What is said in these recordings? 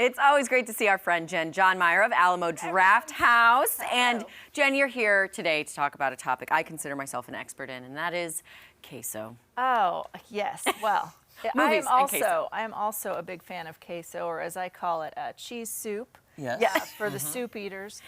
It's always great to see our friend Jen Johnmeyer of Alamo Drafthouse. And Jen, you're here today to talk about a topic I consider myself an expert in, and that is queso. Oh, yes. Well, I am also a big fan of queso, or as I call it, cheese soup. Yes. Yeah, for the soup eaters.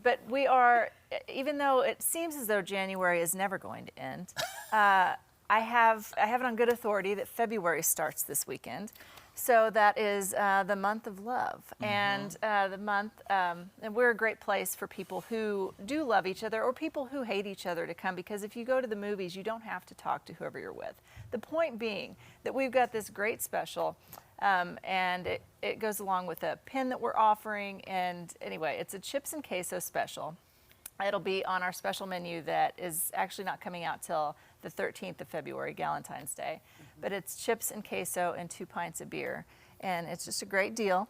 But we are, even though it seems as though January is never going to end, I have it on good authority that February starts this weekend. So that is the month of love, and and we're a great place for people who do love each other or people who hate each other to come, because if you go to the movies, you don't have to talk to whoever you're with. The point being that we've got this great special, and it goes along with a pin that we're offering, and anyway, it's a chips and queso special. It'll be on our special menu that is actually not coming out till the 13th of February, Valentine's Day. But it's chips and queso and 2 pints of beer. And it's just a great deal.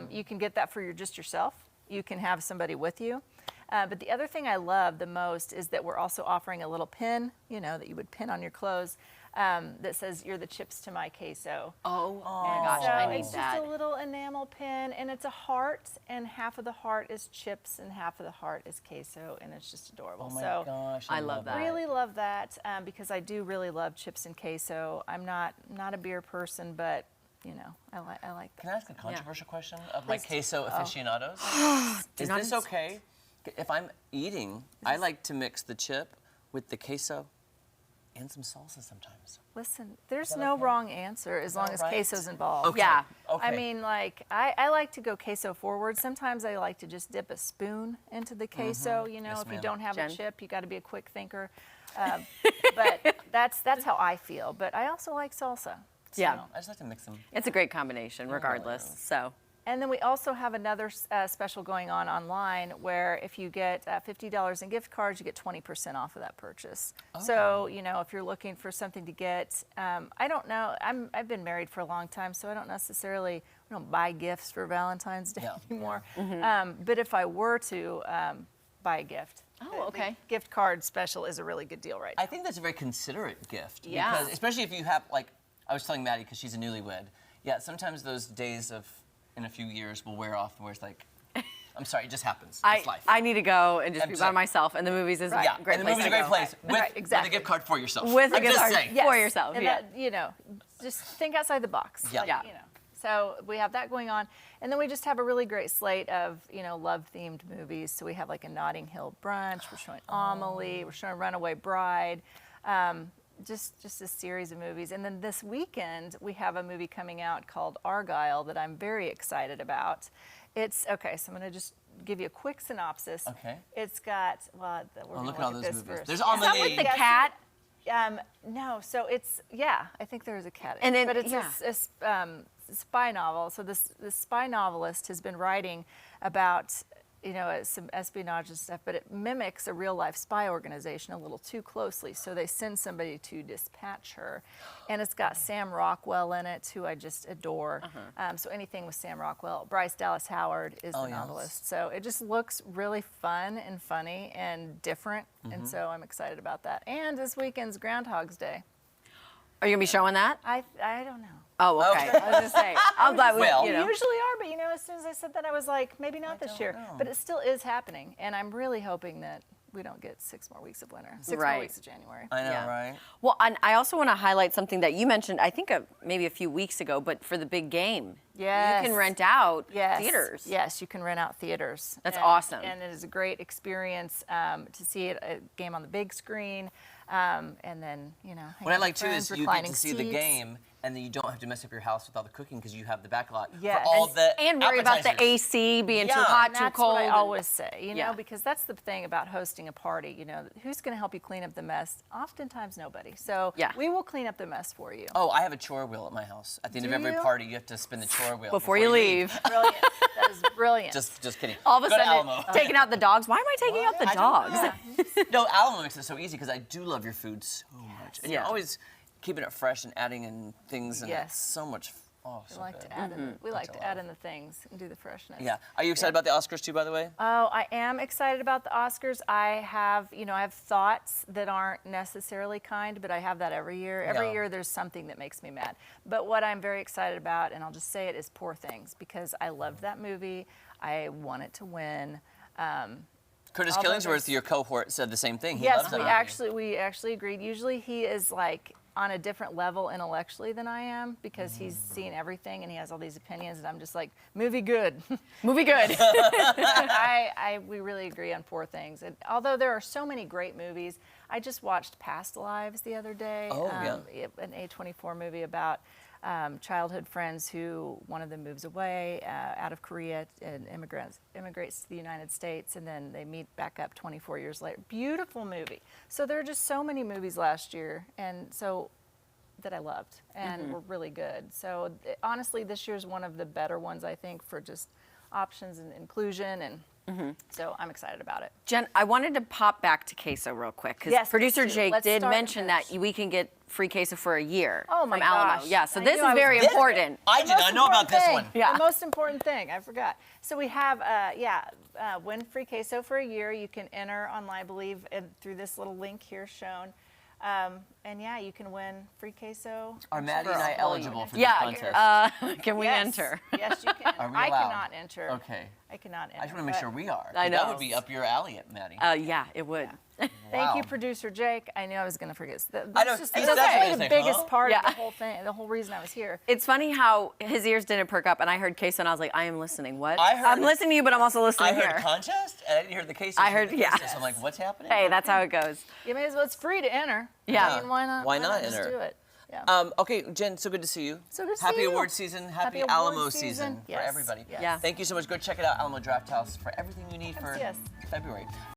You can get that for just yourself. You can have somebody with you. But the other thing I love the most is that we're also offering a little pin, you know, that you would pin on your clothes, that says, "You're the chips to my queso." Oh my And gosh, so I need it's that. just a little enamel pin, and it's a heart, and half of the heart is chips, and half of the heart is queso, and it's just adorable. Oh my so gosh, I love that. really love that, because I do really love chips and queso. I'm not a beer person, but you know, I like that. Can I ask a controversial question of my queso aficionados? Is not this okay? If I'm eating, I like to mix the chip with the queso and some salsa sometimes. Listen, there's that no okay? wrong answer as long as right? queso's involved. Okay. Yeah. Okay. I mean, like, I like to go queso forward. Sometimes I like to just dip a spoon into the queso. You know, Yes, if you ma'am. don't have Jen? a chip, you got to be a quick thinker. But that's how I feel. But I also like salsa. Yeah. I just like to mix them. It's a great combination, regardless. So. And then we also have another special going on online where if you get $50 in gift cards, you get 20% off of that purchase. So, you know, if you're looking for something to get, I don't know, I've been married for a long time, so I don't necessarily, we don't buy gifts for Valentine's Day anymore. But if I were to buy a gift, okay. the gift card special is a really good deal right now. I think that's a very considerate gift. Yeah. Because especially if you have, like, I was telling Maddie, because she's a newlywed, yeah, sometimes those days of, in a few years, will wear off, where it's like, I'm sorry, it just happens. It's life. I need to go and just be by sorry. myself, and the movies is Yeah, a great and the place movie's a to great go. place with, Right, exactly. with a gift card for yourself. With a I'm gift just card. saying. Yeah. For yourself, And yeah. that, you know, just think outside the box. Yeah. Yeah. You know. So we have that going on. And then we just have a really great slate of, you know, love-themed movies. So we have like a Notting Hill Brunch. We're showing Amelie. We're showing Runaway Bride. Just a series of movies. And then this weekend, we have a movie coming out called Argyle that I'm very excited about. It's, okay, so I'm going to just give you a quick synopsis. Okay. It's got, well, we're Oh, look gonna at all look those this movies. first. There's Is that Amelie. with the Yes. cat? No, so it's, yeah, I think there is a cat in And it. it- But it's yeah. a spy novel. So this spy novelist has been writing about, you know, some espionage and stuff, but it mimics a real-life spy organization a little too closely. So they send somebody to dispatch her. And it's got Sam Rockwell in it, who I just adore. So anything with Sam Rockwell. Bryce Dallas Howard is the yes. novelist. So it just looks really fun and funny and different. And so I'm excited about that. And this weekend's Groundhog's Day. Are you going to be showing that? I don't know. Oh, okay. I was going to say, I'm glad we, Well- you We know. usually are, but you know, as soon as I said that, I was like, maybe not this don't year. know. But it still is happening, and I'm really hoping that we don't get 6 more weeks of winter, 6 Right. more weeks of January. I know, Yeah. right? Well, and I also want to highlight something that you mentioned, I think maybe a few weeks ago, but for the big game. Yes. You can rent out Yes. theaters. Yes, you can rent out theaters. That's And- awesome. And it is a great experience to see a game on the big screen, and then, you know, hang What I out like with too friends, is you get reclining to see the seats. game, and then you don't have to mess up your house with all the cooking because you have the back lot Yes. for all the And worry about the appetizers. AC being too Yeah. hot, And too that's cold. what I and- always say, you know, Yeah. because that's the thing about hosting a party, you know, who's going to help you clean up the mess? Oftentimes nobody. So Yeah. we will clean up the mess for you. Oh, I have a chore wheel at my house. At the end of Do every you? party, you have to spin the chore wheel Before you leave. Brilliant. That is brilliant. Just kidding. All of a Go to sudden, Alamo. taking out the dogs. Why am I taking out the I don't dogs? know. No, Alamo makes it so easy because I do love your food so much, and Yeah. you're always keeping it fresh and adding in things, and Yes. it's so much. Oh, We so like good. to add in. We like That's a to lot add of- in the things and do the freshness. Yeah. Are you excited about the Oscars too, by the way? Oh, I am excited about the Oscars. I have thoughts that aren't necessarily kind, but I have that every year. Every Yeah. year there's something that makes me mad. But what I'm very excited about, and I'll just say it, is Poor Things, because I loved that movie. I want it to win. Curtis Although Killingsworth, there's- your cohort, said the same thing. He Yes, loves that we actually agreed. Usually he is like on a different level intellectually than I am, because he's seen everything and he has all these opinions, and I'm just like, movie good. Movie good. We really agree on Poor Things. And although there are so many great movies, I just watched Past Lives the other day. Oh, An A24 movie about childhood friends who one of them moves away out of Korea and immigrates to the United States, and then they meet back up 24 years later. Beautiful movie. So there are just so many movies last year, and so that I loved and were really good. So honestly, this year's one of the better ones, I think, for just options and inclusion, and so I'm excited about it. Jen, I wanted to pop back to queso real quick because Yes, producer let's do. Jake Let's did start and mention that finish. we can get free queso for a year Oh my from Alamo. gosh. Yeah, so I this knew is I was very missing important. I The did most not know about important this thing. one. Yeah. The most important thing, I forgot. So we have, win free queso for a year. You can enter online, I believe, through this little link here shown. And yeah, you can win free queso. Are Maddie for and a I whole eligible year. for this Yeah, contest? can we Yes. enter? Yes, you can. Are we I allowed? cannot enter. Okay. I cannot enter. I just want to make but sure we are. I That know. would be up your alley, Maddie. Yeah, it would. Thank Wow. you, producer Jake. I knew I was going to forget. I know, That's he's just definitely the thinking, biggest huh? part Yeah. of the whole thing, the whole reason I was here. It's funny how his ears didn't perk up, and I heard queso, and I was like, I am listening. What? I heard- I'm listening to you, but I'm also listening I heard here. contest, and I didn't hear the case. I heard- yeah. So I'm like, what's happening? Hey, that's how it goes. You may as well. It's free to enter. Yeah. I mean, why not? Why not just enter? do it? Yeah. Okay, Jen, so good to see you. So good to see Happy you. award season. Happy award Alamo season. season for Yes. everybody. Yes. Yeah. Thank you so much. Go check it out, Alamo Drafthouse, for everything you need Come for see us. February.